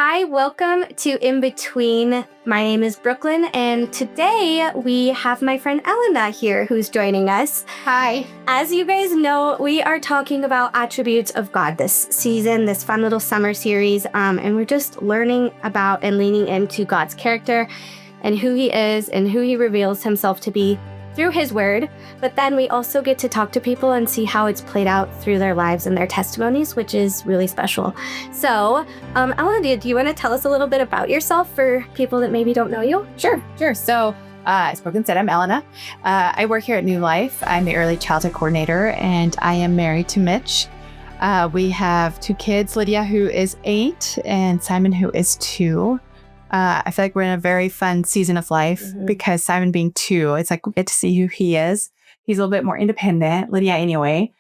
Hi, welcome to In Between. My name is Brooklyn, and today we have my friend Elena here who's joining us. Hi. As you guys know, we are talking about attributes of God this season, this fun little summer series, and we're just learning about and leaning into God's character and who he is and who he reveals himself to be through his word. But then we also get to talk to people and see how it's played out through their lives and their testimonies, which is really special. So, Elena, do you want to tell us a little bit about yourself for people that maybe don't know you? Sure. So, as Brooklyn said, I'm Elena. I work here at New Life. I'm the early childhood coordinator, and I am married to Mitch. We have 2 kids, Lydia, who is 8, and Simon, who is 2. I feel like we're in a very fun season of life because Simon being 2, it's like we get to see who he is. He's a little bit more independent, Lydia anyway.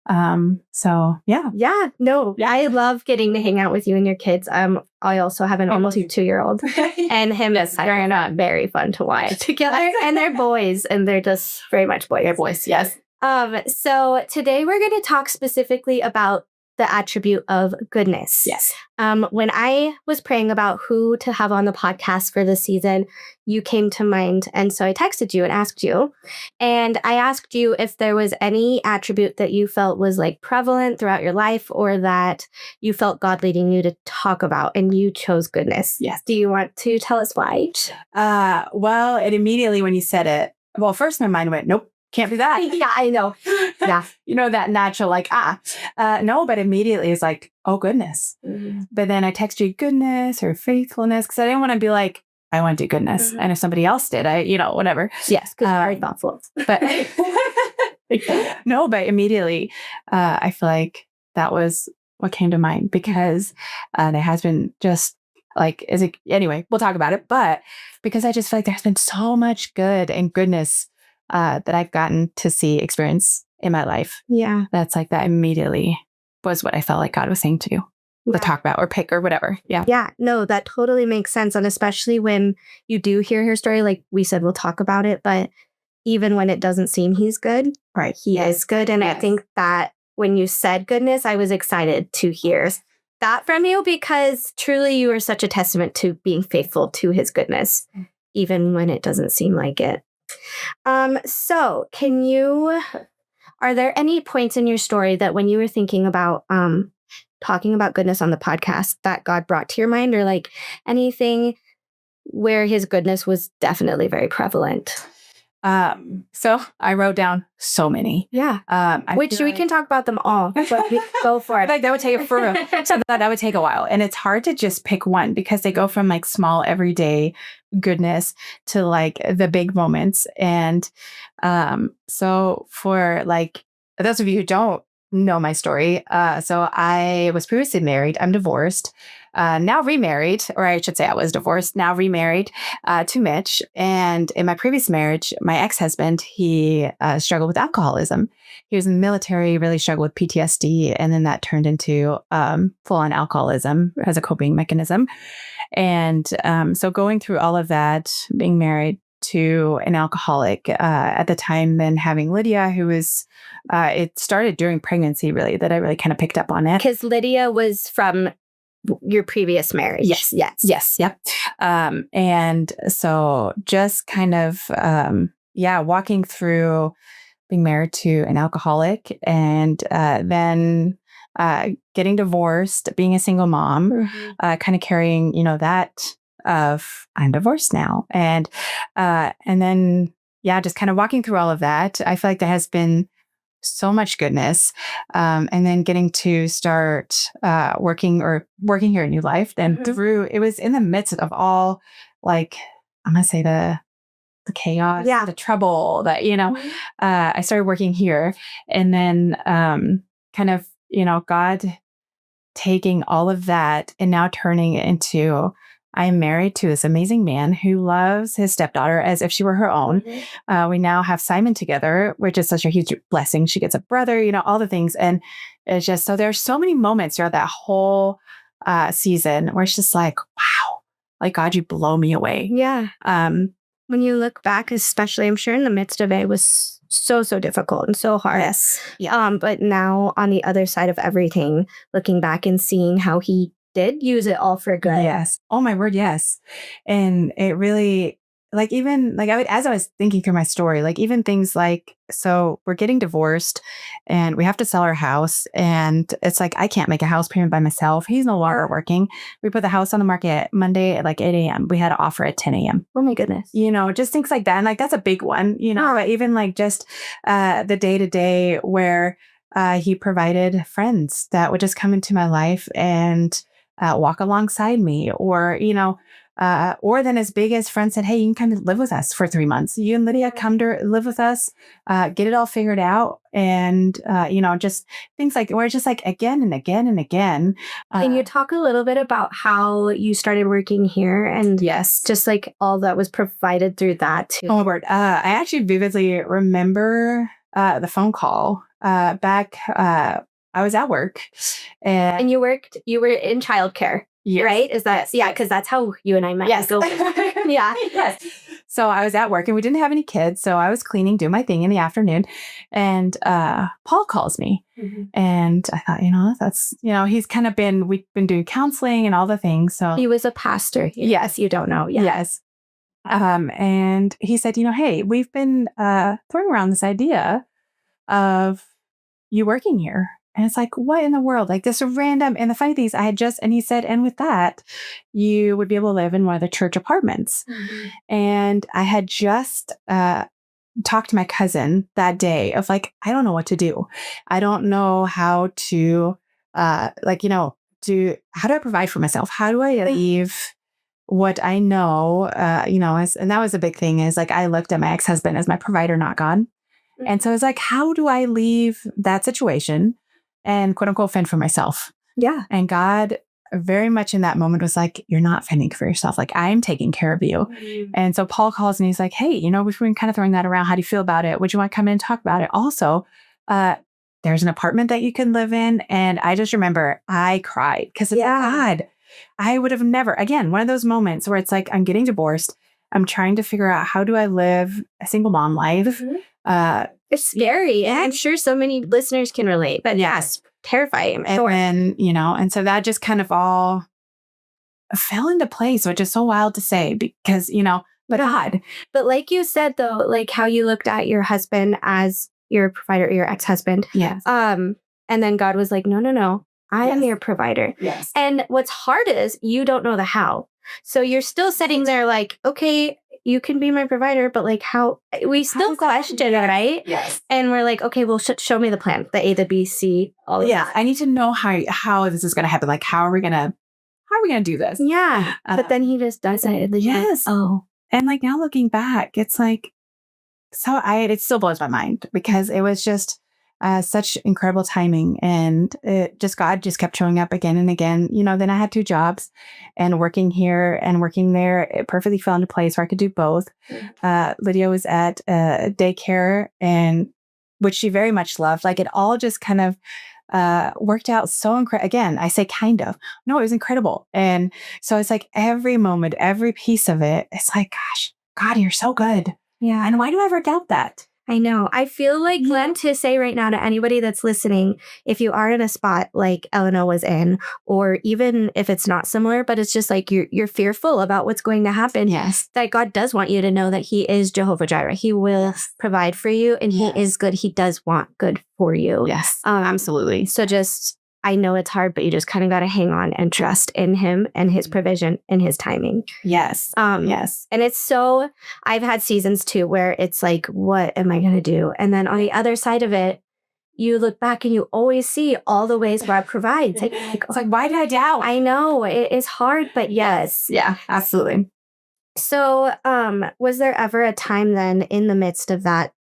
So yeah. Yeah, no, I love getting to hang out with you and your kids. I also have an almost 2-year-old and him and Siren are very fun to watch together. And they're boys, and they're just very much boys. They're boys, yes. So today we're going to talk specifically about the attribute of goodness. Yes. When I was praying about who to have on the podcast for this season, you came to mind. And so I texted you and asked you. And I asked you if there was any attribute that you felt was like prevalent throughout your life or that you felt God leading you to talk about. And you chose goodness. Yes. Do you want to tell us why? Well, it immediately when you said it, well, first my mind went, nope. Can't do that. Yeah, I know. Yeah. You know, that natural, like, no, but immediately it's like, oh, goodness. Mm-hmm. But then I text you goodness or faithfulness because I didn't want to be like, I want to do goodness. Mm-hmm. And if somebody else did, whatever. Yes, because very thoughtful. But no, but immediately I feel like that was what came to mind because there has been just like, anyway, we'll talk about it. But because I just feel like there's been so much good and goodness that I've gotten to experience in my life. Yeah. That's like that immediately was what I felt like God was saying to talk about or pick or whatever. Yeah. Yeah. No, that totally makes sense. And especially when you do hear her story, like we said, we'll talk about it. But even when it doesn't seem he's good, right? He is good. And I think that when you said goodness, I was excited to hear that from you because truly you are such a testament to being faithful to his goodness, even when it doesn't seem like it. So are there any points in your story that when you were thinking about, talking about goodness on the podcast that God brought to your mind or like anything where his goodness was definitely very prevalent? So I wrote down so many. Yeah. Which we can talk about them all, but go for it. Like that would take that would take a while. And it's hard to just pick one because they go from like small everyday goodness to like the big moments. And so for like those of you who don't know my story, so I was previously married. I'm divorced. Now remarried, or I should say I was divorced, now remarried to Mitch. And in my previous marriage, my ex-husband, he struggled with alcoholism. He was in the military, really struggled with PTSD. And then that turned into full-on alcoholism as a coping mechanism. And so going through all of that, being married to an alcoholic at the time, then having Lydia, who was, it started during pregnancy, really, that I really kind of picked up on it. Because Lydia was from your previous marriage. Yes. Yep. And so just kind of, walking through being married to an alcoholic and then getting divorced, being a single mom, kind of carrying, that of I'm divorced now. And then, just kind of walking through all of that. I feel like there has been so much goodness. And then getting to start working here at New Life. Then it was in the midst of all, like, I'm going to say the chaos, the trouble that, I started working here. And then kind of, God taking all of that and now turning it into, I am married to this amazing man who loves his stepdaughter as if she were her own. We now have Simon together, which is such a huge blessing. She gets a brother, all the things. And it's just, so there's so many moments throughout that whole season where it's just like, wow, like God, you blow me away. Yeah. When you look back, especially, I'm sure in the midst of it was so difficult and so hard. Yes. Yeah. But now on the other side of everything, looking back and seeing how he did use it all for good. Yes. Oh my word. Yes. And it really, like, even like as I was thinking through my story, like even things like, so we're getting divorced and we have to sell our house. And it's like, I can't make a house payment by myself. He's no longer working. We put the house on the market Monday at like 8 a.m. We had an offer at 10 a.m. Oh my goodness. Just things like that. And like, that's a big one, but even like just the day to day where he provided friends that would just come into my life and walk alongside me, or then as big as friends said, hey, you can come and live with us for 3 months. You and Lydia come to live with us, get it all figured out. And, just things like, where it's just like again and again and again. Can you talk a little bit about how you started working here and yes, just like all that was provided through that too? Oh my word. I actually vividly remember the phone call back. I was at work And you were in childcare, yes. right? Is that, yeah, because that's how you and I met. Yes. Yeah. Yes. So I was at work and we didn't have any kids. So I was cleaning, doing my thing in the afternoon. And Paul calls me. Mm-hmm. And I thought, that's, he's kind of we've been doing counseling and all the things. So he was a pastor. Yes. You don't know. Yeah. Yes. And he said, hey, we've been throwing around this idea of you working here. And it's like, what in the world? Like this random. And the funny thing is and he said, and with that, you would be able to live in one of the church apartments. Mm-hmm. And I had just talked to my cousin that day of like, I don't know what to do. I don't know how to, how do I provide for myself? How do I leave what I know, and that was a big thing is like, I looked at my ex-husband as my provider, not God. Mm-hmm. And so I was like, how do I leave that situation and quote unquote fend for myself? Yeah. And God very much in that moment was like, you're not fending for yourself. Like I'm taking care of you. Mm-hmm. And so Paul calls and he's like, hey, we've been kind of throwing that around. How do you feel about it? Would you want to come in and talk about it? Also, there's an apartment that you can live in. And I just remember I cried because God, I would have never, again, one of those moments where it's like, I'm getting divorced. I'm trying to figure out how do I live a single mom life? Mm-hmm. It's scary. And I'm sure so many listeners can relate, but yes, terrifying. And so that just kind of all fell into place, which is so wild to say because, but God. But like you said, though, like how you looked at your husband as your provider, your ex-husband. Yes. And then God was like, no, I am your provider. Yes. And what's hard is you don't know the how. So you're still sitting there like, okay, you can be my provider, but like how we still question it, right? Yes. And we're like, okay, well, show me the plan, the A, the B, C, all of that. I need to know how this is going to happen. Like, how are we going to do this? Yeah. But then he just does it. Yes. Oh. And like now looking back, it's like, it still blows my mind because it was just such incredible timing. And God just kept showing up again and again. Then I had 2 jobs and working here and working there. It perfectly fell into place where I could do both. Lydia was at daycare, and which she very much loved. Like it all just kind of worked out so incredible. Again, I say kind of. No, it was incredible. And so it's like every moment, every piece of it, it's like, gosh, God, you're so good. Yeah. And why do I ever doubt that? I know. I feel like, Glenn, to say right now to anybody that's listening, if you are in a spot like Elena was in, or even if it's not similar, but it's just like you're fearful about what's going to happen. Yes. That God does want you to know that he is Jehovah Jireh. He will provide for you and he is good. He does want good for you. Yes, absolutely. So I know it's hard, but you just kind of got to hang on and trust in him and his provision and his timing. Yes. Yes. And it's I've had seasons too, where it's like, what am I going to do? And then on the other side of it, you look back and you always see all the ways God provides. It's like, why did I doubt? I know it is hard, but yes. Yeah, absolutely. So, was there ever a time then in the midst of that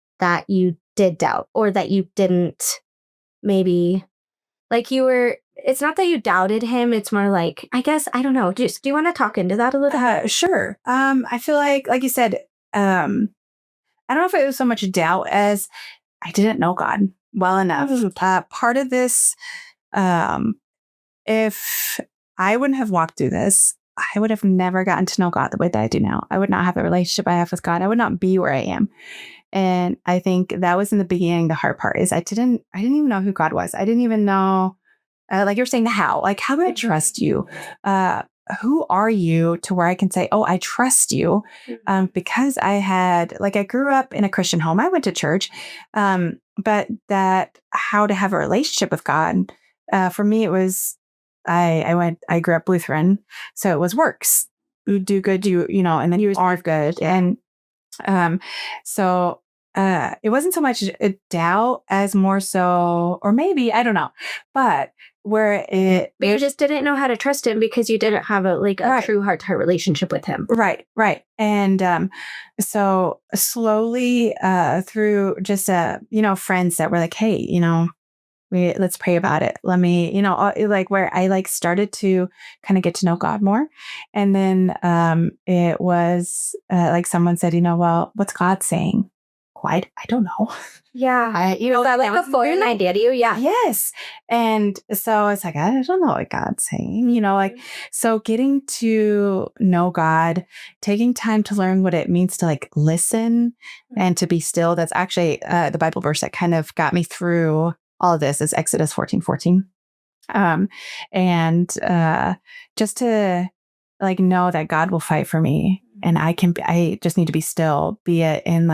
you did doubt, or that you didn't maybe, like it's not that you doubted him. It's more like, I guess, I don't know. Do you want to talk into that a little? Sure. I feel like you said, I don't know if it was so much doubt as I didn't know God well enough. Part of this, if I wouldn't have walked through this, I would have never gotten to know God the way that I do now. I would not have the relationship I have with God. I would not be where I am. And I think that was in the beginning, the hard part is I didn't even know who God was. I didn't even know like you're saying, the how, like, how do I trust you? Who are you to where I can say, oh, I trust you? Because I grew up in a Christian home. I went to church, but that how to have a relationship with God, for me, it was, I grew up Lutheran. So it was works. You do good, and then you are good. And so it wasn't so much a doubt as more so, or maybe, I don't know, but where But you just didn't know how to trust him because you didn't have a Right. true heart-to-heart relationship with him. Right. And so slowly through just friends that were like, hey, let's pray about it. Let me, where I started to kind of get to know God more. And then it was like someone said, well, what's God saying? Quite, I don't know. Yeah. That like a foreign idea to you? Yeah. Yes. And so it's like, I don't know what God's saying, so getting to know God, taking time to learn what it means to listen and to be still. That's actually the Bible verse that kind of got me through all of this is Exodus 14:14. And just to know that God will fight for me and I just need to be still, be it in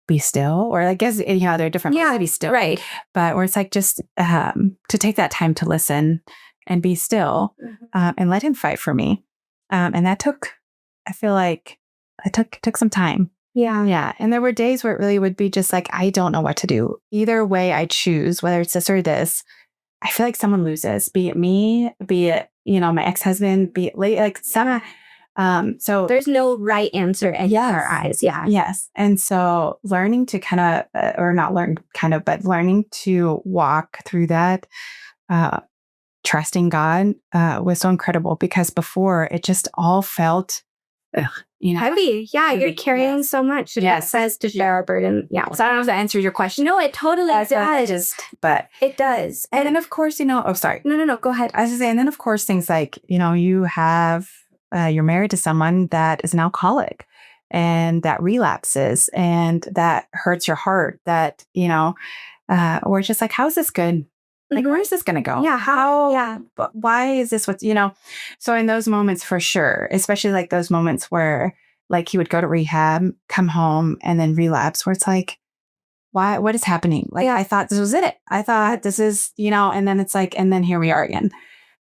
be still, or I guess, there are different ways to be still. Right. But where it's just to take that time to listen and be still and let him fight for me. And that I feel like it took some time. Yeah. Yeah. And there were days where it really would be just I don't know what to do. Either way I choose, whether it's this or this, I feel like someone loses, be it me, be it, my ex-husband, be it some. So there's no right answer in our eyes. Yeah. Yes. And so learning to kind of, or not learn kind of, but learning to walk through that, trusting God was so incredible because before it just all felt heavy. Yeah. You're carrying so much. Yes. It says to share our burden. Yeah. So I don't know if that answers your question. No, it totally does. But it does. And then of course, oh, sorry. No. Go ahead. I was saying, and then of course, things like, you have, you're married to someone that is an alcoholic and that relapses and that hurts your heart that, or it's just how's this good? Where is this going to go? Yeah. How? Yeah. But why is this what's, So in those moments, for sure, especially those moments where he would go to rehab, come home and then relapse, where it's why, what is happening? I thought this was it. I thought this is, and then it's and then here we are again.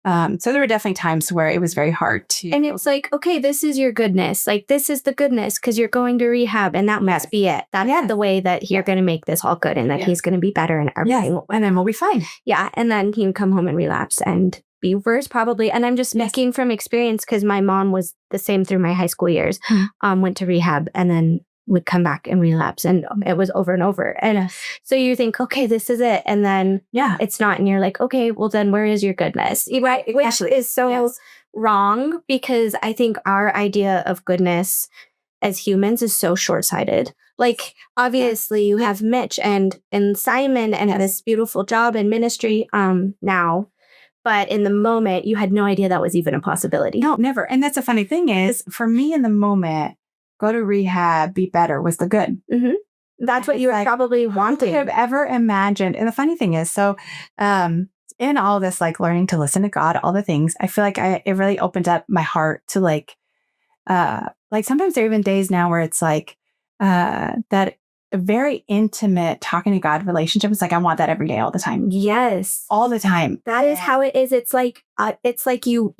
So there were definitely times where it was very hard to. And it's okay, this is your goodness. This is the goodness because you're going to rehab and that must be it. That's the way that you're going to make this all good and that he's going to be better and everything. And then we'll be fine. Yeah. And then he would come home and relapse and be worse probably. And I'm just speaking from experience because my mom was the same through my high school years, went to rehab and then would come back and relapse and it was over and over. And so you think, okay, this is it. And then it's not. And you're okay, well then where is your goodness? Right. Which is so wrong because I think our idea of goodness as humans is so short-sighted. Obviously you have Mitch and Simon and this beautiful job in ministry now. But in the moment, you had no idea that was even a possibility. No, never. And that's the funny thing is, for me in the moment, go to rehab, be better was the good. Mm-hmm. That's what you were probably wanting. Could have ever imagined. And the funny thing is, so in all this, learning to listen to God, all the things, I feel it really opened up my heart to sometimes there are even days now where it's that a very intimate talking to God relationship is I want that every day, all the time. Yes. All the time. That is how it is. It's you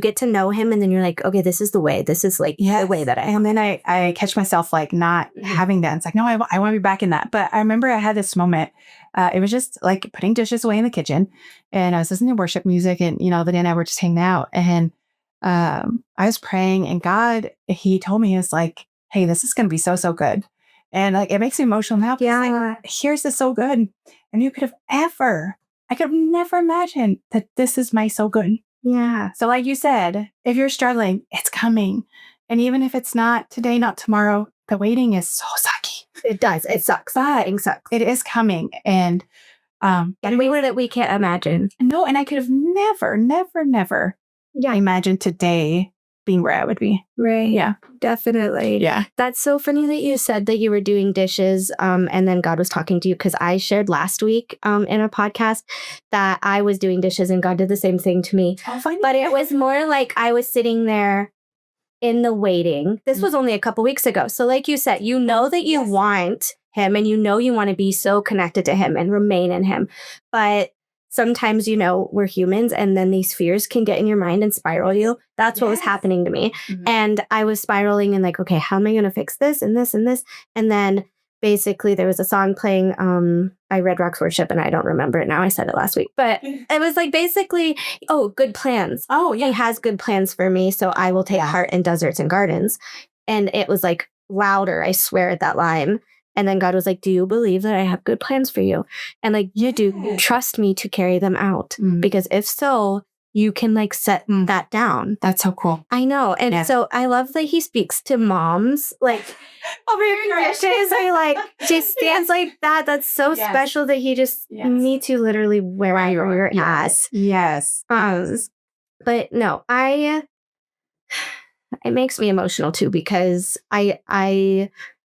get to know him and then you're okay, this is the way. This is the way that I am. And then I catch myself not having that. It's no, I want to be back in that. But I remember I had this moment. It was just putting dishes away in the kitchen and I was listening to worship music and, Elena and I were just hanging out and I was praying and God, he told me, he was hey, this is going to be so, so good. And it makes me emotional now. Yeah. Here's this so good. And I could have never imagined that this is my so good. Yeah. So like you said, if you're struggling, it's coming. And even if it's not today, not tomorrow, the waiting is so sucky. It does. It sucks. But sucks. It is coming. And in ways that we can't imagine. No, and I could have never imagined today being where I would be. Right. Yeah. Definitely. Yeah. That's so funny that you said that you were doing dishes and then God was talking to you, because I shared last week in a podcast that I was doing dishes and God did the same thing to me. Oh, funny. But it was more like I was sitting there in the waiting. This was only a couple weeks ago. So like you said, you know that you want him and you know you want to be so connected to him and remain in him. But sometimes, we're humans and then these fears can get in your mind and spiral you. That's what was happening to me. Mm-hmm. And I was spiraling and like, okay, how am I going to fix this and this and this? And then basically there was a song playing, I read Rock's Worship and I don't remember it now. I said it last week, but it was like basically, good plans. Oh, yeah. He has good plans for me. So I will take heart in deserts and gardens. And it was like louder, I swear, at that line. And then God was like, do you believe that I have good plans for you? And like, you do trust me to carry them out. Because if so, you can like set that down. That's so cool. I know. And so I love that he speaks to moms like over your dishes. I like just stands like that. That's so special that he just meets you literally wherever you're at. Yes. But no, it makes me emotional too, because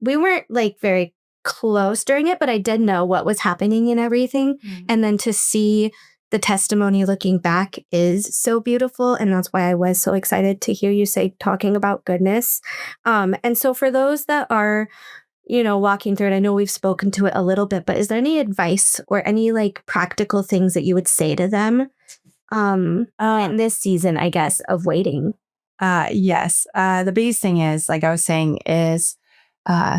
we weren't like very close during it, but I did know what was happening and everything. And then to see the testimony looking back is so beautiful. And that's why I was so excited to hear you talking about goodness. And so for those that are, walking through it, I know we've spoken to it a little bit, but is there any advice or any like practical things that you would say to them in this season, I guess, of waiting? Yes. The biggest thing is, like I was saying, is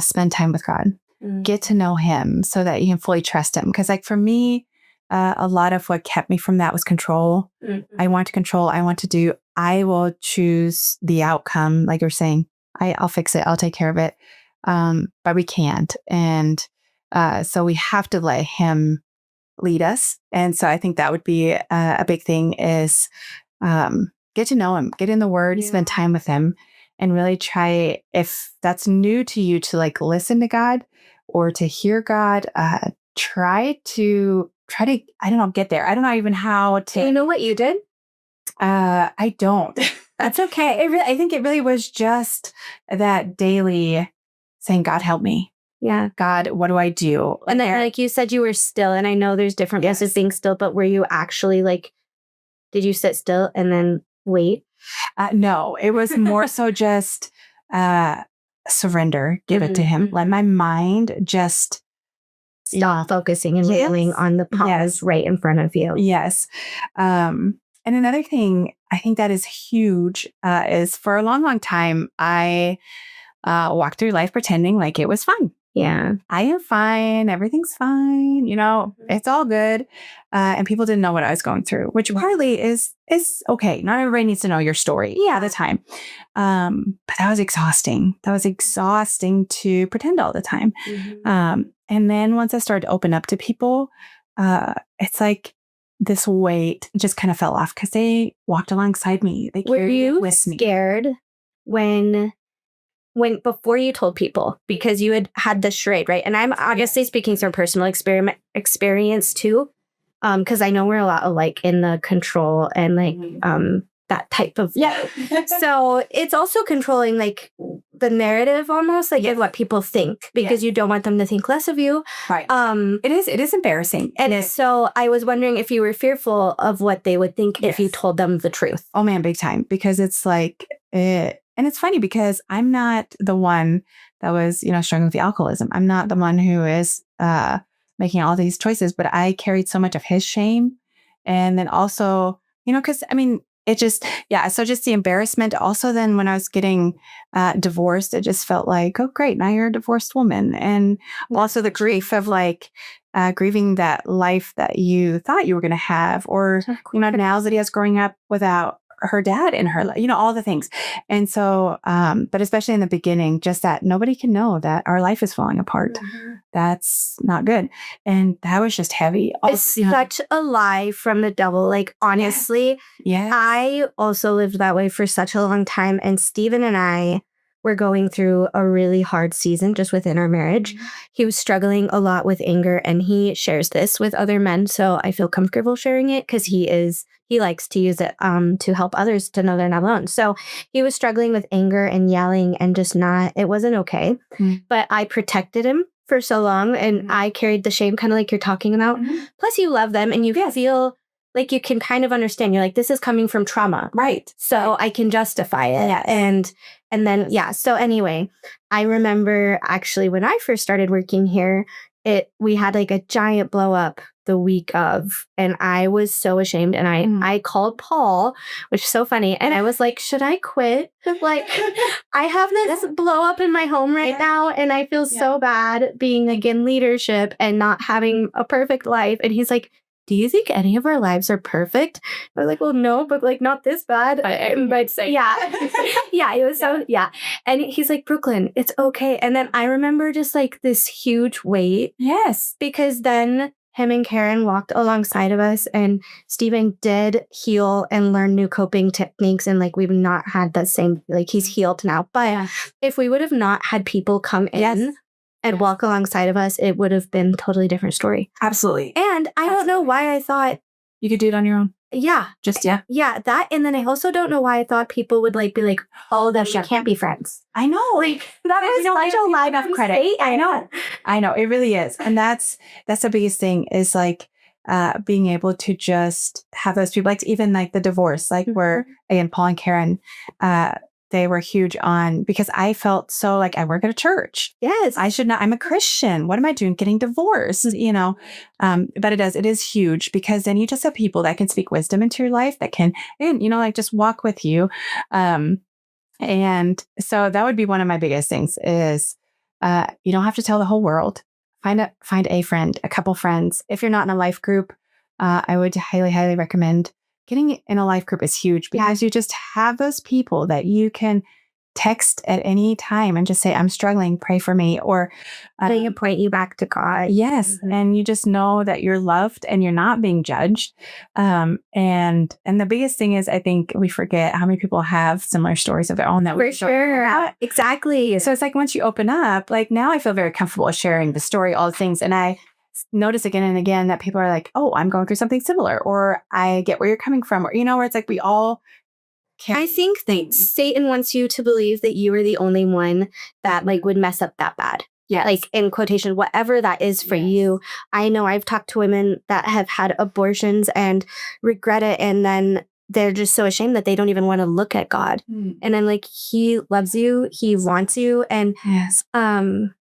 spend time with God. Get to know him so that you can fully trust him. Because like for me, a lot of what kept me from that was control. I want to control. I want to do. I will choose the outcome. Like you're saying, I'll fix it. I'll take care of it. But we can't. And so we have to let him lead us. And so I think that would be a big thing is get to know him, get in the word, spend time with him, and really try, if that's new to you, to like listen to God or to hear God, try to, I don't know, get there. I don't know even how to. Do you know what you did? I don't. That's okay. I think it really was just that daily saying, God, help me. Yeah. God, what do I do? And then, like you said, you were still, and I know there's different ways of being still, but were you actually like, did you sit still and then wait? No, it was more so just surrender, give it to him. Let my mind just stop focusing and wailing on the pause right in front of you. Yes. And another thing I think that is huge is for a long, long time, I walked through life pretending like it was fine. Yeah. I am fine. Everything's fine. It's all good. And people didn't know what I was going through, which partly is okay. Not everybody needs to know your story all the time. But that was exhausting. That was exhausting to pretend all the time. And then once I started to open up to people, it's like this weight just kind of fell off because they walked alongside me. They carried it with me. Were you scared when before you told people, because you had the charade, right? And I'm obviously speaking from personal experience too, because I know we're a lot alike in the control and like that type of So it's also controlling like the narrative almost, like what people think, because you don't want them to think less of you. Right. It is embarrassing. And so I was wondering if you were fearful of what they would think if you told them the truth. Oh man, big time. Because it's like and it's funny because I'm not the one that was, struggling with the alcoholism. I'm not the one who is making all these choices, but I carried so much of his shame. And then also, because it just, so just the embarrassment. Also, then when I was getting divorced, it just felt like, oh, great, now you're a divorced woman. And also the grief of like grieving that life that you thought you were going to have, or, now that he was growing up without her dad in her life, all the things. And so, but especially in the beginning, just that nobody can know that our life is falling apart. That's not good. And that was just heavy. It's such a lie from the devil. Like, honestly, I also lived that way for such a long time. And Steven and I were going through a really hard season just within our marriage. He was struggling a lot with anger, and he shares this with other men. So I feel comfortable sharing it because he is he likes to use it to help others to know they're not alone. So he was struggling with anger and yelling and just it wasn't okay. But I protected him for so long, and I carried the shame, kind of like you're talking about. Plus you love them and you feel like you can kind of understand. You're like, this is coming from trauma. Right. So I can justify it. Yes. And then, So anyway, I remember actually when I first started working here, we had like a giant blow up the week of, and I was so ashamed. And I called Paul, which is so funny. And I was like, should I quit? Like, I have this blow up in my home right now. And I feel so bad being like in leadership and not having a perfect life. And he's like, do you think any of our lives are perfect? I was like, well, no, but like not this bad. But say, it was so, And he's like, Brooklyn, it's okay. And then I remember just like this huge weight. Yes. Because then him and Karen walked alongside of us, and Stephen did heal and learn new coping techniques. And like, we've not had the same, like he's healed now. But if we would have not had people come in and walk alongside of us, it would have been a totally different story. Absolutely. And I don't know why I thought you could do it on your own. Yeah. Yeah, that. And then I also don't know why I thought people would like be like, oh, that she can't be friends. I know. Like, that is such a line of credit. I know. It really is. And that's the biggest thing is like being able to just have those people, like even like the divorce, like where, again, Paul and Karen, they were huge on, because I felt so like I work at a church. Yes. I should not, I'm a Christian. What am I doing getting divorced? But it is huge, because then you just have people that can speak wisdom into your life, that can, like just walk with you. And so that would be one of my biggest things is, you don't have to tell the whole world. Find a friend, a couple friends. If you're not in a life group, I would highly, highly recommend getting in a life group is huge, because you just have those people that you can text at any time and just say, I'm struggling, pray for me. Or they can point you back to God. Yes. And you just know that you're loved and you're not being judged. And the biggest thing is, I think we forget how many people have similar stories of their own. For sure. Exactly. So it's like, once you open up, like now I feel very comfortable sharing the story, all the things. And I notice again and again that people are like, oh, I'm going through something similar, or I get where you're coming from, or, where it's like we all can. I think that Satan wants you to believe that you are the only one that like would mess up that bad. Yeah. Like in quotation, whatever that is for you. I know I've talked to women that have had abortions and regret it. And then they're just so ashamed that they don't even want to look at God. And I'm like, he loves you. He wants you. And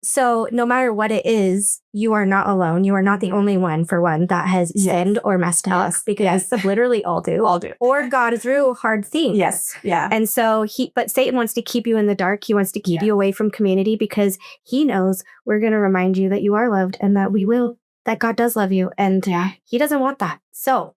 so no matter what it is, you are not alone. You are not the only one, for one, that has sinned or messed up, because literally all do. Or gone through hard things. Yes. Yeah. And so but Satan wants to keep you in the dark. He wants to keep you away from community, because he knows we're going to remind you that you are loved and that God does love you. And he doesn't want that. So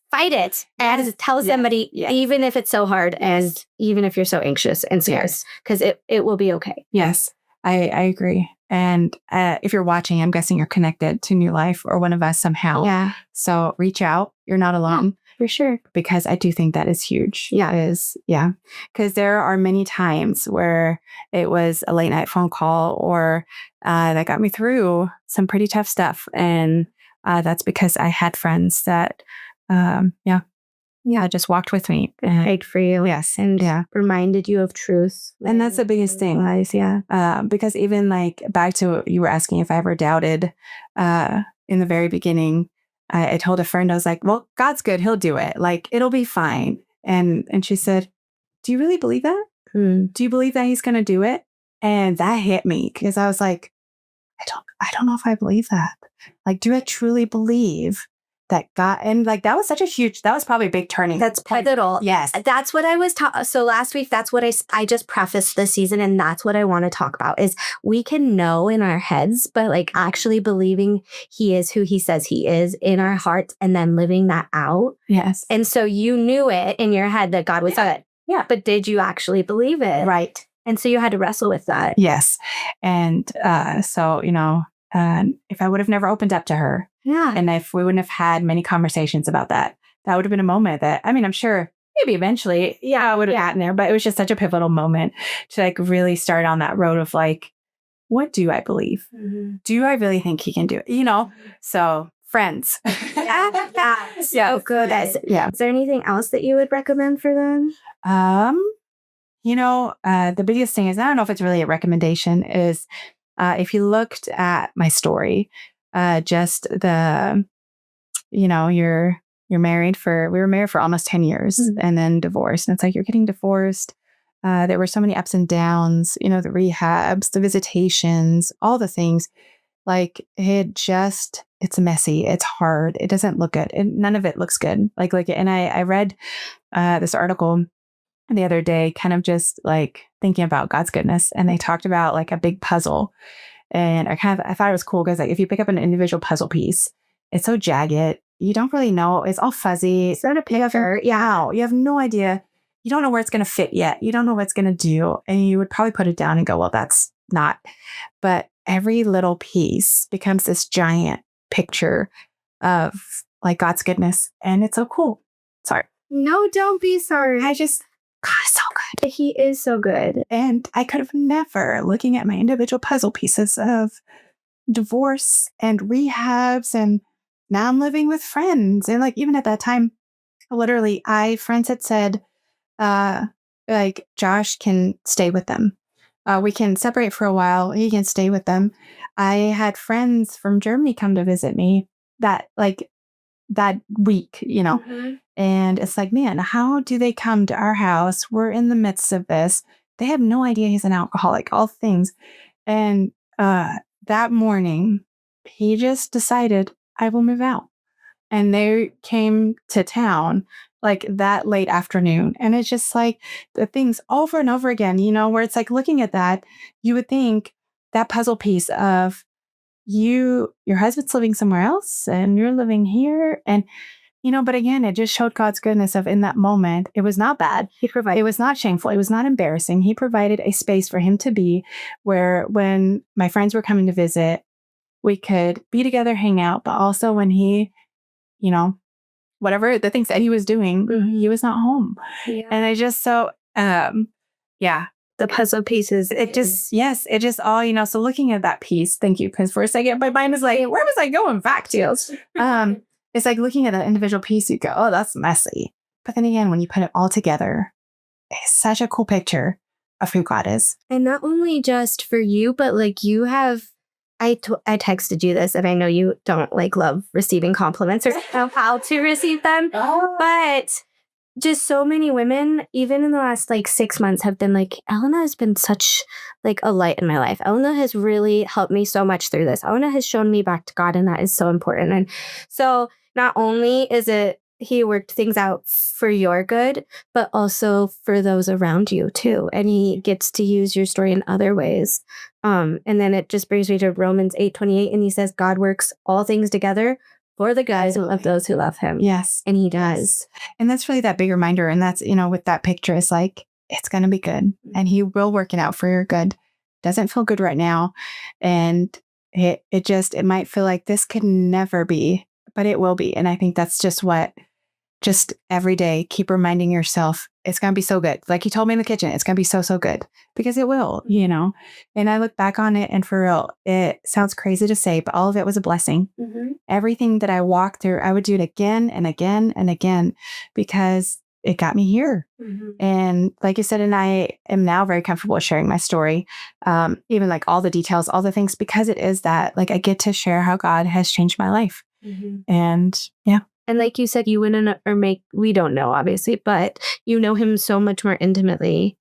fight it and tell somebody, even if it's so hard and even if you're so anxious and scared, because it will be okay. Yes, I agree. And if you're watching, I'm guessing you're connected to New Life or one of us somehow. Yeah. So reach out. You're not alone. For sure. Because I do think that is huge. Yeah. Because there are many times where it was a late night phone call or that got me through some pretty tough stuff. And that's because I had friends that, just walked with me. Prayed for you. Yes. And reminded you of truth. And that's the biggest thing. Because even like back to, you were asking if I ever doubted in the very beginning, I told a friend, I was like, well, God's good. He'll do it. Like, it'll be fine. And she said, do you really believe that? Do you believe that he's going to do it? And that hit me, because I was like, I don't know if I believe that. Like, do I truly believe that God, and like, that was probably a big turning. That's pivotal. Yes. That's what I was so last week, that's what I just prefaced this season. And that's what I want to talk about is we can know in our heads, but like actually believing he is who he says he is in our hearts and then living that out. Yes. And so you knew it in your head that God was good. Yeah. But did you actually believe it? Right. And so you had to wrestle with that. Yes. And so, if I would have never opened up to her, and if we wouldn't have had many conversations about that, that would have been a moment that, I'm sure maybe eventually, I would have gotten there, but it was just such a pivotal moment to like really start on that road of like, what do I believe? Do I really think he can do it? So friends. So good. Yeah. Is there anything else that you would recommend for them? The biggest thing is, I don't know if it's really a recommendation, is if you looked at my story, just you're married we were married for almost 10 years and then divorced. And it's like, you're getting divorced. There were so many ups and downs, the rehabs, the visitations, all the things. Like it's messy. It's hard. It doesn't look good. And none of it looks good. And I read this article the other day, kind of just like thinking about God's goodness. And they talked about like a big puzzle. And I thought it was cool because like if you pick up an individual puzzle piece, it's so jagged. You don't really know. It's all fuzzy. It's not a picture. Yeah. You have no idea. You don't know where it's going to fit yet. You don't know what it's going to do. And you would probably put it down and go, well, that's not. But every little piece becomes this giant picture of like God's goodness. And it's so cool. Sorry. No, don't be sorry. God is so good. He is so good. And I could have never, looking at my individual puzzle pieces of divorce and rehabs, and now I'm living with friends. And like, even at that time, literally, friends had said, like, Josh can stay with them. We can separate for a while. He can stay with them. I had friends from Germany come to visit me that week, and it's like, man, how do they come to our house? We're in the midst of this. They have no idea he's an alcoholic, all things. And that morning, he just decided, I will move out. And they came to town like that late afternoon. And it's just like the things over and over again, where it's like looking at that, you would think that puzzle piece of your husband's living somewhere else and you're living here. And but again, it just showed God's goodness of in that moment. It was not bad. It was not shameful. It was not embarrassing. He provided a space for him to be where when my friends were coming to visit, we could be together, hang out, but also when he, whatever the things that he was doing, he was not home. Yeah. And I just, the puzzle pieces, it just all, so looking at that piece, thank you. Because for a second, my mind is like, where was I going back to? It's like looking at an individual piece, you go, oh, that's messy. But then again, when you put it all together, it's such a cool picture of who God is. And not only just for you, but like you have, I texted you this, and I know you don't like love receiving compliments or know how to receive them, but just so many women, even in the last like 6 months, have been like, Elena has been such like a light in my life. Elena has really helped me so much through this. Elena has shown me back to God, and that is so important. And so not only is it he worked things out for your good, but also for those around you too. And he gets to use your story in other ways. And then it just brings me to Romans 8:28, and he says, God works all things together for the good of those who love him. Yes. And he does. And that's really that big reminder. And that's, with that picture, it's like, it's going to be good. And he will work it out for your good. Doesn't feel good right now. And it might feel like this could never be, but it will be. And I think that's just every day, keep reminding yourself, it's going to be so good. Like he told me in the kitchen, it's going to be so, so good, because it will, And I look back on it, and for real, it sounds crazy to say, but all of it was a blessing. Mm-hmm. Everything that I walked through, I would do it again and again and again, because it got me here. Mm-hmm. And like you said, and I am now very comfortable sharing my story, even like all the details, all the things, because it is that like I get to share how God has changed my life. Mm-hmm. And yeah. And like you said, you wouldn't we don't know, obviously, but you know him so much more intimately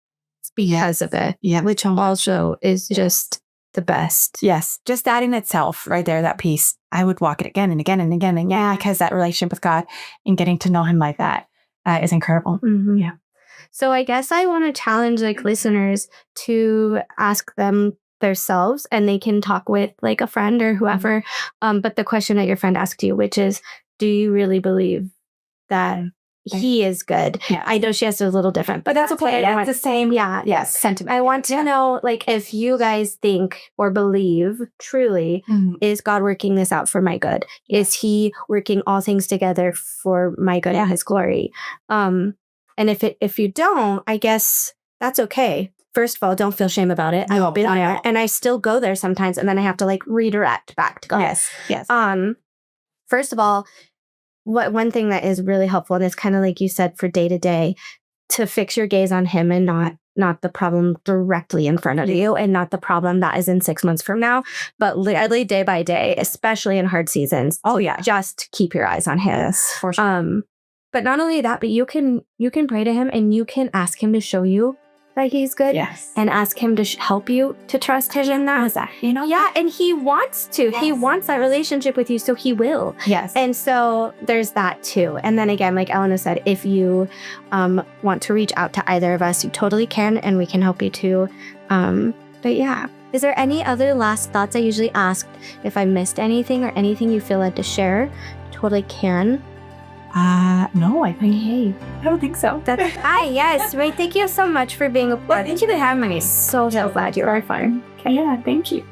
because of it, which also is just the best. Yes. Just that in itself right there, that piece, I would walk it again and again and again. And because that relationship with God and getting to know him like that is incredible. Mm-hmm. Yeah. So I guess I want to challenge like listeners to ask them themselves, and they can talk with like a friend or whoever. Mm-hmm. But the question that your friend asked you, which is, do you really believe that he is good? Yeah. I know she has a little different, but that's okay. It's the same. Yeah. Yes. Sentiment. I want to know, like, if you guys think or believe truly, is God working this out for my good? Is he working all things together for my good and his glory? And if you don't, I guess that's okay. First of all, don't feel shame about it. I won't be on it. And I still go there sometimes, and then I have to like redirect back to God. Yes. Yes. first of all, one thing that is really helpful, and it's kind of like you said, for day to day, to fix your gaze on him and not the problem directly in front of you, and not the problem that is in 6 months from now, but literally day by day, especially in hard seasons. Oh yeah. Just keep your eyes on him. Yes, for sure. But not only that, but you can pray to him, and you can ask him to show you that he's good. Yes. And ask him to help you to trust him in that. Yeah, and he wants to. Yes. He wants that relationship with you, so he will. Yes. And so there's that too. And then again, like Elena said, if you want to reach out to either of us, you totally can, and we can help you too. But yeah. Is there any other last thoughts? I usually ask if I missed anything or anything you feel like to share. Totally can. No, I don't think so. Hi, yes. Ray, thank you so much for being a part. Thank you for having me. So glad you're very fun. Okay. Yeah, thank you.